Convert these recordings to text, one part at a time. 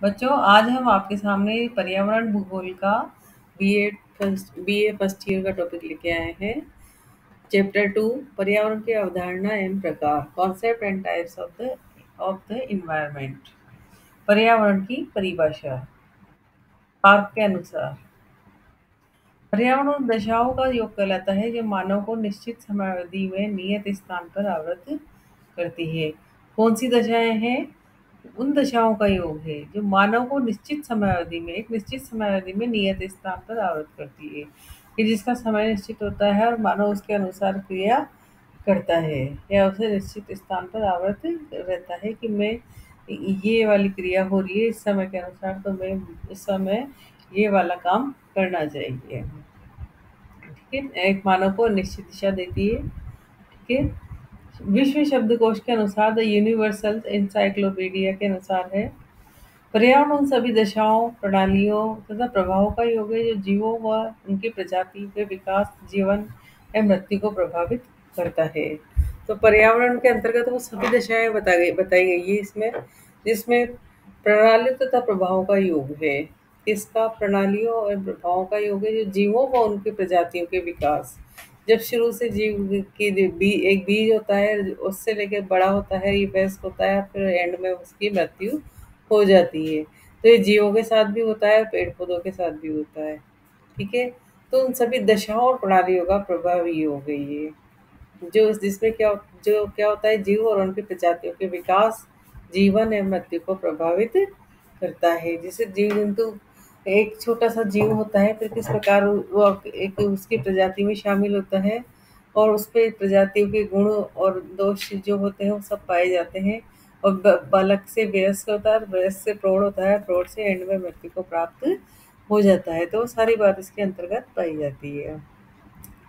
बच्चों, आज हम आपके सामने पर्यावरण भूगोल का बीए फर्स्ट ईयर का टॉपिक लेके आए हैं। चैप्टर 2, पर्यावरण की अवधारणा एवं प्रकार, concept and types of the environment. पर्यावरण की परिभाषा। पार्क के अनुसार पर्यावरण उन दशाओं का योग कहलाता है जो मानव को निश्चित समयावधि में नियत स्थान पर आवृत करती है। कौन सी दशाएं हैं? उन दशाओं का योग है जो मानव को एक निश्चित समयावधि में नियत स्थान पर आवृत करती है, कि जिसका समय निश्चित होता है और मानव उसके अनुसार क्रिया करता है या उसे निश्चित स्थान पर आवृत रहता है कि मैं ये वाली क्रिया हो रही है इस समय के अनुसार, तो मैं इस समय ये वाला काम करना चाहिए। ठीक है, एक मानव को निश्चित दिशा देती है। ठीक है। विश्व शब्दकोश के अनुसार, द यूनिवर्सल इंसाइक्लोपीडिया के अनुसार है, पर्यावरण उन सभी दशाओं, प्रणालियों तथा प्रभावों का योग है जो जीवों व उनकी प्रजाति के विकास, जीवन या मृत्यु को प्रभावित करता है। तो पर्यावरण के अंतर्गत वो सभी दशाएं बताई गई है इसमें, जिसमें प्रणाली तथा प्रभावों का योग है। इसका प्रणालियों और प्रभावों का योग है जो जीवों व उनकी प्रजातियों के विकास, जब शुरू से एक बीज होता है, उससे लेकर बड़ा होता है, ये वयस्क होता है, फिर एंड में उसकी मृत्यु हो जाती है। तो ये जीवों के साथ भी होता है, पेड़ पौधों के साथ भी होता है। ठीक है। तो उन सभी दशाओं और प्रणालियों का प्रभाव ये हो गई है, जो जिसमें क्या होता है, जीव और उनकी प्रजातियों के विकास, जीवन एवं मृत्यु को प्रभावित करता है। जैसे जीव जंतु, एक छोटा सा जीव होता है, फिर किस प्रकार वो एक उसकी प्रजाति में शामिल होता है और उस पे प्रजातियों के गुण और दोष जो होते हैं वो सब पाए जाते हैं। और बालक से वयस्क होता है, वयस्क से प्रौढ़ होता है, प्रौढ़ से एंड में मृत्यु को प्राप्त हो जाता है। तो वो सारी बात इसके अंतर्गत पाई जाती है।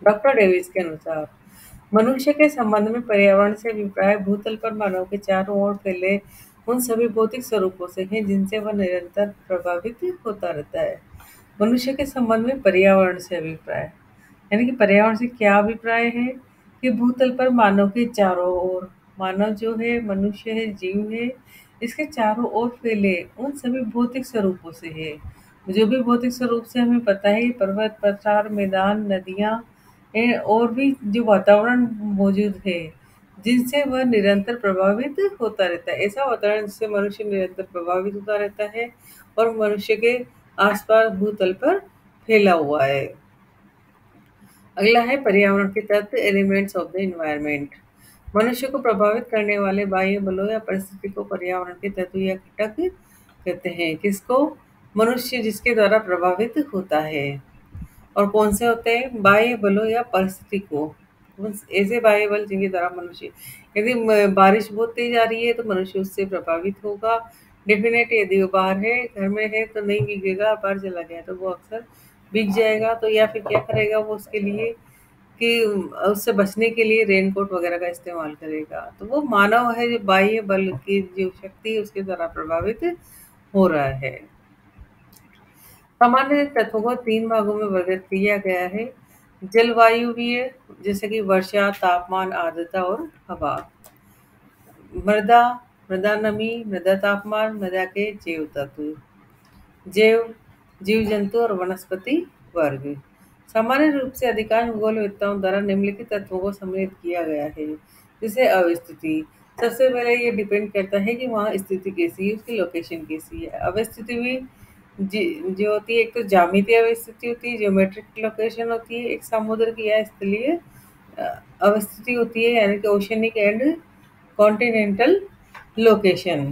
डॉक्टर डेविस के अनुसार, मनुष्य के संबंध में पर्यावरण से अभिप्राय भूतल पर मानव के चारों ओर फैले उन सभी भौतिक स्वरूपों से है जिनसे वह निरंतर प्रभावित होता रहता है। मनुष्य के संबंध में पर्यावरण से अभिप्राय, यानी कि पर्यावरण से क्या अभिप्राय है कि भूतल पर मानव के चारों ओर, मानव जो है, मनुष्य है, जीव है, इसके चारों ओर फैले उन सभी भौतिक स्वरूपों से है। जो भी भौतिक स्वरूप से हमें पता है, पर्वत, पठार, मैदान, नदियाँ और भी जो वातावरण मौजूद है, जिनसे वह निरंतर प्रभावित होता रहता है। ऐसा वातावरण जिससे मनुष्य निरंतर प्रभावित होता रहता है और मनुष्य के आसपास भूतल पर फैला हुआ है। अगला है पर्यावरण के तत्व, एलिमेंट्स ऑफ द इन्वायरमेंट। मनुष्य को प्रभावित करने वाले बाह्य बलों या परिस्थिति को पर्यावरण के तत्व या घटक कहते हैं। किसको? मनुष्य जिसके द्वारा प्रभावित होता है। और कौन से होते हैं? बाह्य बलों या परिस्थिति को। ऐसे बाह्य बल जिनके द्वारा मनुष्य, यदि बारिश बहुत तेज आ रही है तो मनुष्य उससे प्रभावित होगा डेफिनेट। यदि वो बाहर है, घर में है तो नहीं भीगेगा, बाहर चला गया तो वो अक्सर भीग जाएगा। तो या फिर क्या करेगा वो उसके लिए कि उससे बचने के लिए रेनकोट वगैरह का इस्तेमाल करेगा। तो वो मानव है जो बाह्य बल की जो शक्ति है उसके द्वारा प्रभावित हो रहा है। सामान्य तत्वों को 3 भागों में वर्गीकृत किया गया है। जलवायु भी है, जैसे कि वर्षा, तापमान, आर्द्रता और हवा। मृदा, मृदा नमी, मृदा तापमान, मृदा के जैव तत्व, जैव, जीव जंतु और वनस्पति वर्ग। सामान्य रूप से अधिकांश भूगोलवेत्ताओं द्वारा निम्नलिखित तत्वों को सम्मिलित किया गया है। जैसे अवस्थिति, सबसे पहले ये डिपेंड करता है कि वहाँ स्थिति कैसी है, उसकी लोकेशन कैसी है। अवस्थिति भी जो होती है, एक तो ज्यामितीय अवस्थिति होती है, ज्योमेट्रिक लोकेशन होती है, एक समुद्र की या स्थलीय अ, अवस्थिति होती है, यानी कि ओशनिक एंड कॉन्टिनेंटल लोकेशन।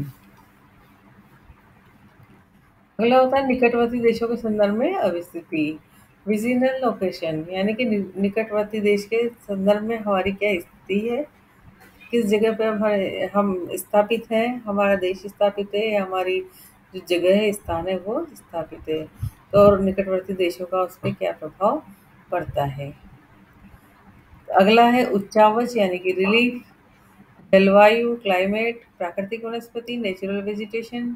अगला होता है निकटवर्ती देशों के संदर्भ में अवस्थिति, विजिनल लोकेशन, यानी कि निकटवर्ती देश के संदर्भ में हमारी क्या स्थिति है, किस जगह पे हम स्थापित हैं, हमारा देश स्थापित है या हमारी जो जगह है, स्थान है, वो स्थापित है। तो और निकटवर्ती देशों का उस पर क्या प्रभाव पड़ता है। अगला है उच्चावच, यानी कि रिलीफ, जलवायु, क्लाइमेट, प्राकृतिक वनस्पति, नेचुरल वेजिटेशन,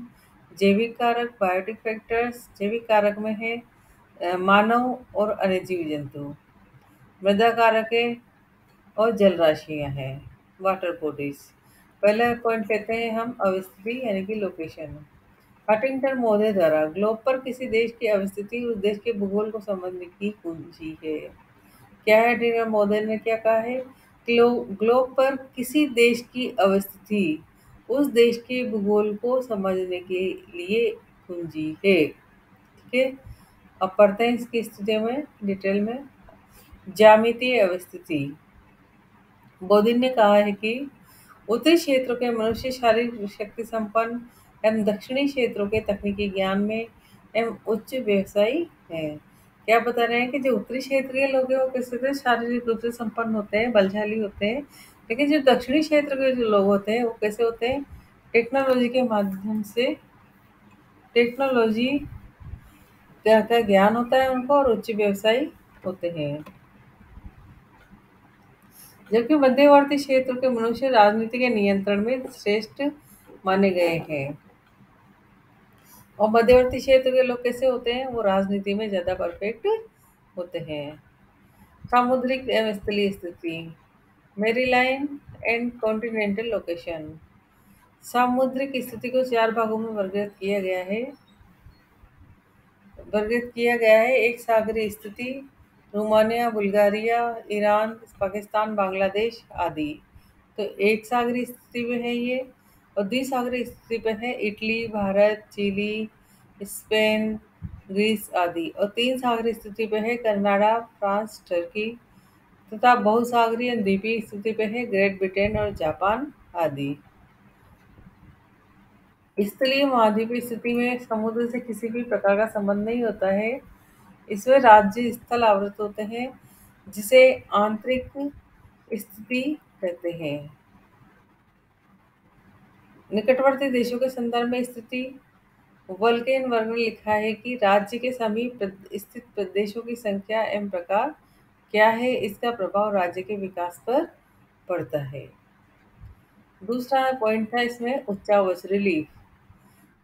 जैविक कारक, बायोटिक फैक्टर्स। जैविक कारक में है मानव और अन्य जीव जंतु, मृदा कारक है और जल राशियां हैं, वाटर बॉडीज। पहला पॉइंट कहते हैं हम अवस्थिति, यानी कि लोकेशन। हंटिंगटन महोदय द्वारा ग्लोब पर किसी देश की अवस्थिति उस देश के भूगोल को समझने की कुंजी है। क्या है हंटिंगटन महोदय ने क्या कहा है? ग्लोब पर किसी देश की अवस्थिति उस देश के भूगोल को समझने के लिए कुंजी है। ठीक है, अब पढ़ते हैं इसकी स्थिति में डिटेल में। ज्यामितीय अवस्थिति। बोधिन ने कहा है कि उत्तरी क्षेत्रों के मनुष्य शारीरिक शक्ति संपन्न एवं दक्षिणी क्षेत्रों के तकनीकी ज्ञान में एवं उच्च व्यवसायी हैं। क्या बता रहे हैं कि जो उत्तरी क्षेत्र के लोग हैं वो कैसे होते हैं? शारीरिक रूप से संपन्न होते हैं, बलशाली होते हैं। लेकिन जो दक्षिणी क्षेत्र के जो लोग होते हैं वो कैसे होते हैं? टेक्नोलॉजी के माध्यम से टेक्नोलॉजी का ज्ञान होता है उनको और उच्च व्यवसायी होते हैं। जबकि मध्यवर्ती क्षेत्र के मनुष्य राजनीति के नियंत्रण में श्रेष्ठ माने गए हैं। और मध्यवर्ती क्षेत्र के लोग कैसे होते हैं? वो राजनीति में ज्यादा परफेक्ट होते हैं। सामुद्रिक एवं स्थलीय स्थिति। मेरीलाइन एंड कॉन्टिनेंटल लोकेशन। सामुद्रिक स्थिति को चार भागों में वर्गीकृत किया गया है। एक सागरीय स्थिति, Romania, Bulgaria, Iran, Pakistan, Bangladesh आदि। तो एक सागरीय स्थिति में है ये। और द्विसागरीय स्थिति पे है Italy, Bharat, Chile, Spain, Greece आदि। और तीन सागरीय स्थिति पे है कनाडा, फ्रांस, टर्की। तथा बहुसागरीय द्वीपीय स्थिति पे है ग्रेट ब्रिटेन और जापान आदि। स्थलीय महाद्वीपीय स्थिति में समुद्र से किसी भी प्रकार का संबंध नहीं होता है। इसमें राज्य स्थल आवृत होते हैं जिसे आंतरिक स्थिति कहते हैं। निकटवर्ती देशों के संदर्भ में स्थिति। वल्केन वर्ग ने लिखा है कि राज्य के समीप स्थित प्रदेशों की संख्या एवं प्रकार क्या है, इसका प्रभाव राज्य के विकास पर पड़ता है। दूसरा पॉइंट था इसमें उच्चावच रिलीफ।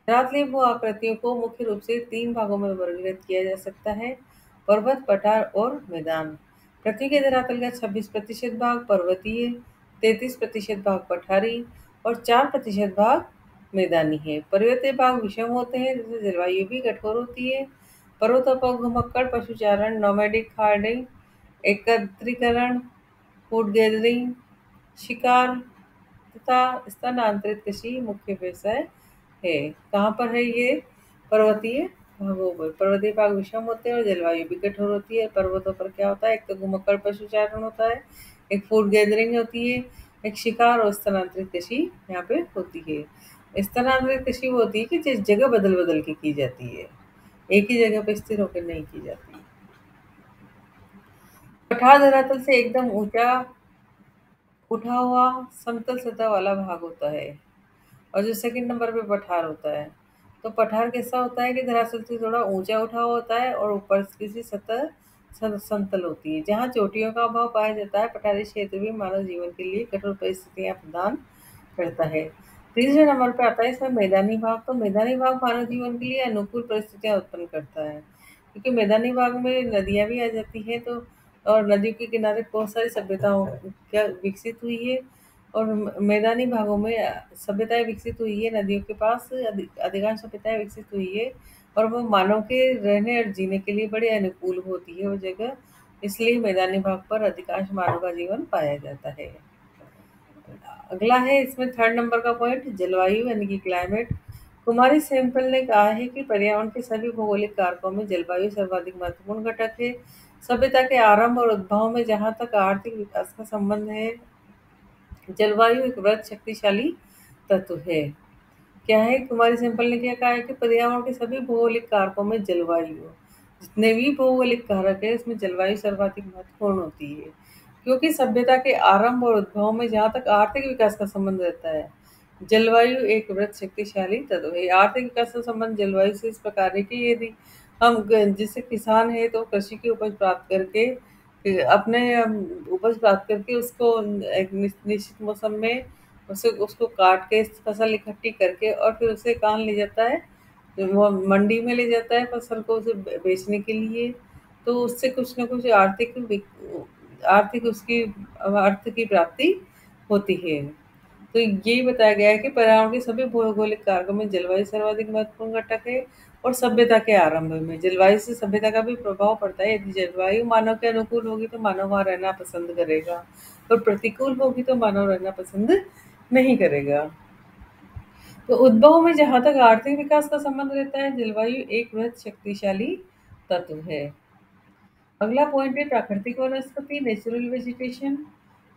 धरातलीय भू आकृतियों को मुख्य रूप से तीन भागों में वर्गीकृत किया जा सकता है: पर्वत, पठार और मैदान। पृथ्वी के धरातल का 26% भाग पर्वतीय, 33% भाग पठारी और 4% भाग मैदानी है। पर्वतीय भाग विषम होते हैं जिससे जलवायु भी कठोर होती है। पर्वतों पर घुमक्कड़ पशुचारण, नोमैडिक हार्डिंग, एकत्रीकरण, फूड गैदरिंग, शिकार तथा स्थानांतरित कृषि मुख्य व्यवसाय है। कहाँ पर है ये? पर्वतीय भागों पर। पर्वतीय भाग विषम होते हैं और जलवायु भी कठोर होती है। पर्वतों पर क्या होता है? एक तो घुमक्कड़ पशुचारण होता है, एक फूड गैदरिंग होती है, एक शिकार और स्थानांतरित कृषि यहाँ पे होती है। स्थानांतरित कृषि वो होती है कि जिस जगह बदल बदल के की जाती है, एक ही जगह पे स्थिर होकर नहीं की जाती। पठार धरातल से एकदम ऊंचा उठा हुआ समतल सतह वाला भाग होता है। और जो सेकंड नंबर पे पठार होता है, तो पठार कैसा होता है कि धरातल से थोड़ा ऊंचा उठा हुआ होता है और ऊपर की सतह समतल होती है। जहाँ चोटियों का अभाव पाया जाता है, पठारी क्षेत्र भी मानव जीवन के लिए कठोर परिस्थितियां प्रदान करता है। तीसरे नंबर पे आता है इसमें मैदानी भाग। तो मैदानी भाग मानव जीवन के लिए अनुकूल परिस्थितियां उत्पन्न करता है, क्योंकि मैदानी भाग में नदियां भी आ जाती हैं। तो और नदियों के किनारे बहुत सारी सभ्यताओं क्या विकसित हुई है। और मैदानी भागों में सभ्यताएं विकसित हुई है। नदियों के पास अधिकांश सभ्यताएं विकसित हुई है और वो मानव के रहने और जीने के लिए बड़े अनुकूल होती है वो जगह। इसलिए मैदानी भाग पर अधिकांश मानव का जीवन पाया जाता है। अगला है इसमें थर्ड नंबर का पॉइंट, जलवायु यानी कि क्लाइमेट। कुमारी सैंपल ने कहा है कि पर्यावरण के सभी भौगोलिक कारकों में जलवायु सर्वाधिक महत्वपूर्ण घटक है। सभ्यता के आरंभ और उद्भव में जहाँ तक आर्थिक विकास का संबंध है, जलवायु एक वृहत शक्तिशाली तत्व है। क्या है? कुमारी सैंपल ने क्या कहा है कि पर्यावरण के सभी भौगोलिक कारकों में जलवायु, जितने भी भौगोलिक कारक है उसमें जलवायु सर्वाधिक महत्वपूर्ण होती है। क्योंकि सभ्यता के आरंभ और उद्भव में जहाँ तक आर्थिक विकास का संबंध रहता है, जलवायु एक वृहत शक्तिशाली तत्व है। आर्थिक विकास का संबंध जलवायु से इस प्रकार है कि यदि जैसे किसान है तो कृषि की उपज प्राप्त करके अपने उपज प्राप्त करके उसको एक निश्चित मौसम में उसे उसको काट के फसल इकट्ठी करके और फिर उसे कहाँ ले जाता है? वो मंडी में ले जाता है फसल को उसे बेचने के लिए। तो उससे कुछ ना कुछ आर्थिक उसकी अर्थ की प्राप्ति होती है। तो यही बताया गया है कि पर्यावरण के सभी भौगोलिक कारकों में जलवायु सर्वाधिक महत्वपूर्ण घटक है। और सभ्यता के आरंभ में जलवायु से सभ्यता का भी प्रभाव पड़ता है। यदि जलवायु मानव के अनुकूल होगी तो मानव वहाँ रहना पसंद करेगा, और प्रतिकूल होगी तो मानव रहना पसंद नहीं करेगा। तो उद्भव में जहाँ तक आर्थिक विकास का संबंध रहता है, जलवायु एक वृहद शक्तिशाली तत्व है। अगला पॉइंट है प्राकृतिक वनस्पति, नेचुरल वेजिटेशन।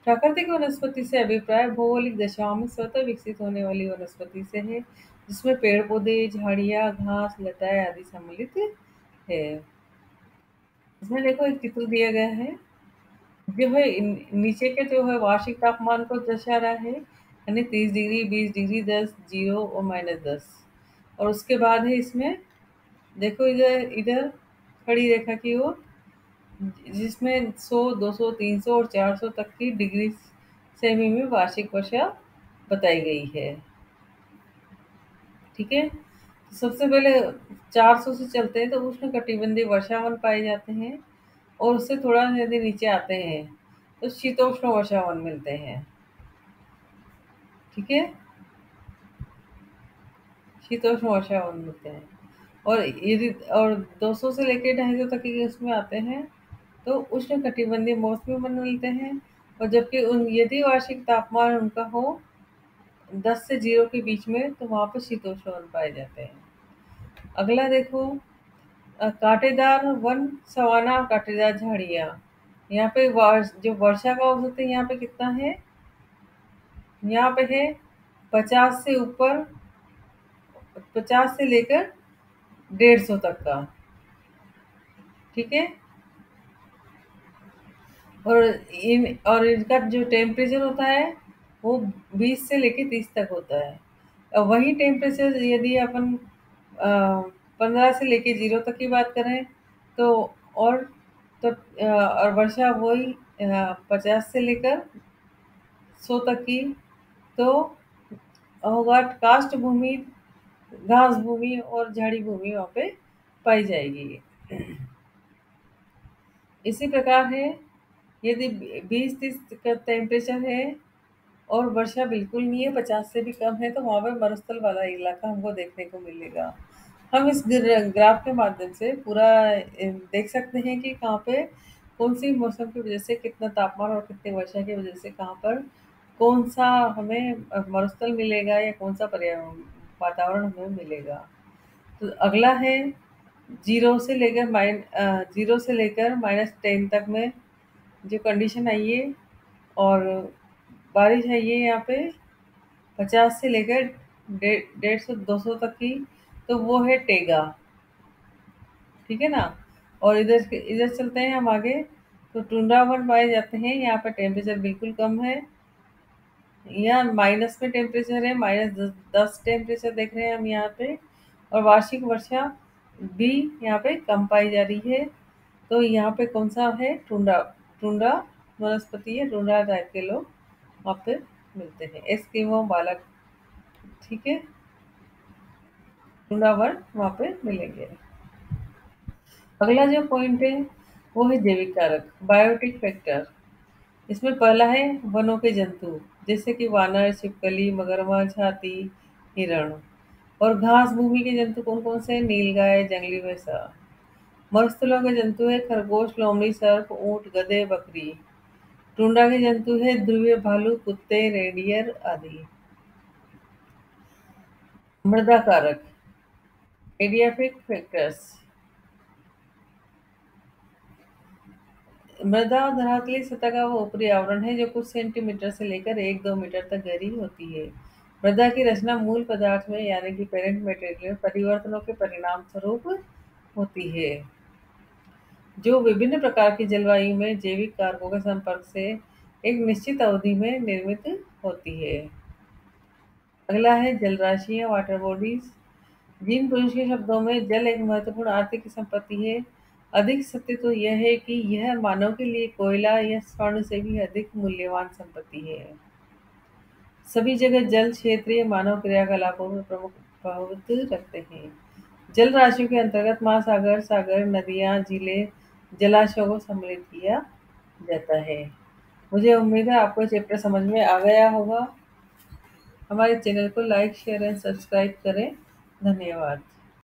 प्राकृतिक वनस्पति से अभिप्राय भौगोलिक दशाओं में स्वतः विकसित होने वाली वनस्पति से है, जिसमें पेड़ पौधे, झाड़ियाँ, घास, लताएं आदि सम्मिलित है। इसमें देखो एक चित्र दिया गया है, जो है नीचे के जो है वार्षिक तापमान को दर्शा रहा है, यानी 30 डिग्री, 20 डिग्री, 10, 0 और -10। और उसके बाद है इसमें देखो इधर इधर खड़ी रेखा की ओर, जिसमें 100, 200, 300 और 400 तक की डिग्री सेमी में वार्षिक वर्षा बताई गई है। ठीक है, तो सबसे पहले 400 से चलते हैं तो उष्णकटिबंधीय वर्षावन पाए जाते हैं, और उससे थोड़ा यदि नीचे आते हैं तो शीतोष्ण वर्षावन मिलते हैं। ठीक है, शीतोष्ण वर्षावन मिलते हैं। और यदि और 200 से लेकर 250 तक के उसमें आते हैं तो उष्णकटिबंधीय मौसमी वन मिलते हैं। और जबकि उन यदि वार्षिक तापमान उनका हो 10 से 0 के बीच में, तो वहाँ पर शीतोष्ण वन पाए जाते हैं। अगला देखो, कांटेदार वन, सवाना और कांटेदार झाड़ियाँ। यहाँ पे जो वर्षा का औसत है यहाँ पे कितना है, यहाँ पे है 50 से ऊपर, 50 से लेकर 150 तक का। ठीक है, और इनका जो टेम्परेचर होता है वो 20 से लेके 30 तक होता है। और वही टेम्परेचर यदि अपन 15 से लेके 0 तक की बात करें तो, और और वर्षा वही 50 से लेकर 100 तक की, तो होगा काष्ठ भूमि, घास भूमि और झाड़ी भूमि वहाँ पे पाई जाएगी। इसी प्रकार है, यदि 20-30 का टेम्परेचर है और वर्षा बिल्कुल नहीं है, 50 से भी कम है, तो वहाँ पे मरुस्थल वाला इलाका हमको देखने को मिलेगा। हम इस ग्राफ के माध्यम से पूरा देख सकते हैं कि कहाँ पे कौन सी मौसम की वजह से कितना तापमान और कितनी वर्षा की वजह से कहाँ पर कौन सा हमें मरुस्थल मिलेगा या कौन सा पर्यावरण वातावरण हमें मिलेगा। तो अगला है जीरो से लेकर -10 तक में जो कंडीशन आई है, और बारिश है ये यहाँ पे 50 से लेकर 150, 200 तक की, तो वो है टेगा। ठीक है ना। और इधर इधर चलते हैं हम आगे, तो टुंड्रा वन पाए जाते हैं, यहाँ पर टेम्परेचर बिल्कुल कम है, यहाँ माइनस में टेम्परेचर है, -10 टेम्परेचर देख रहे हैं हम यहाँ पे। और वार्षिक वर्षा भी यहाँ पे कम पाई जा रही है। तो यहाँ पे कौन सा है, टुंड्रा, टुंड्रा वनस्पति है, टुंड्रा टाइप के लोग वहाँ पे मिलते हैं, एस्किमो बालक। ठीक है, टुंड्रा वन वहाँ पे मिलेंगे। अगला जो पॉइंट है वो है जैविक कारक, बायोटिक फैक्टर। इसमें पहला है वनों के जंतु, जैसे कि वानर, छिपकली, मगरमच्छ, हाथी, हिरण। और घास भूमि के जंतु कौन कौन से हैं, नीलगाय, जंगली भैंसा। मरुस्थलों के जंतु है खरगोश, लोमड़ी, सर्प, ऊंट, गधे, बकरी। टुंड्रा के जंतु है ध्रुवीय भालू, कुत्ते, रेंडियर आदि। मृदा कारक, एडियाफिक फैक्टर्स। मृदा धरातली सतह का वो ऊपरी आवरण है जो कुछ सेंटीमीटर से लेकर 1-2 मीटर तक गहरी होती है। मृदा की रचना मूल पदार्थ में यानी कि पेरेंट मटेरियल में परिवर्तनों के परिणाम स्वरूप होती है, जो विभिन्न प्रकार की जलवायु में जैविक कारकों के संपर्क से एक निश्चित अवधि में निर्मित होती है। अगला है जलराशियाँ, वाटर बॉडीज। जिन पुरुष के शब्दों में जल एक महत्वपूर्ण आर्थिक संपत्ति है, अधिक सत्य तो यह है कि यह मानव के लिए कोयला या स्वर्ण से भी अधिक मूल्यवान संपत्ति है। सभी जगह जल क्षेत्रीय मानव क्रियाकलापों में प्रमुख प्रभुत्व रखते हैं। जल राशियों के अंतर्गत महासागर, सागर, नदियाँ, झीलें, जलाशयों को सम्मिलित किया जाता है। मुझे उम्मीद है आपको चैप्टर समझ में आ गया होगा। हमारे चैनल को लाइक शेयर एंड सब्सक्राइब करें। धन्यवाद।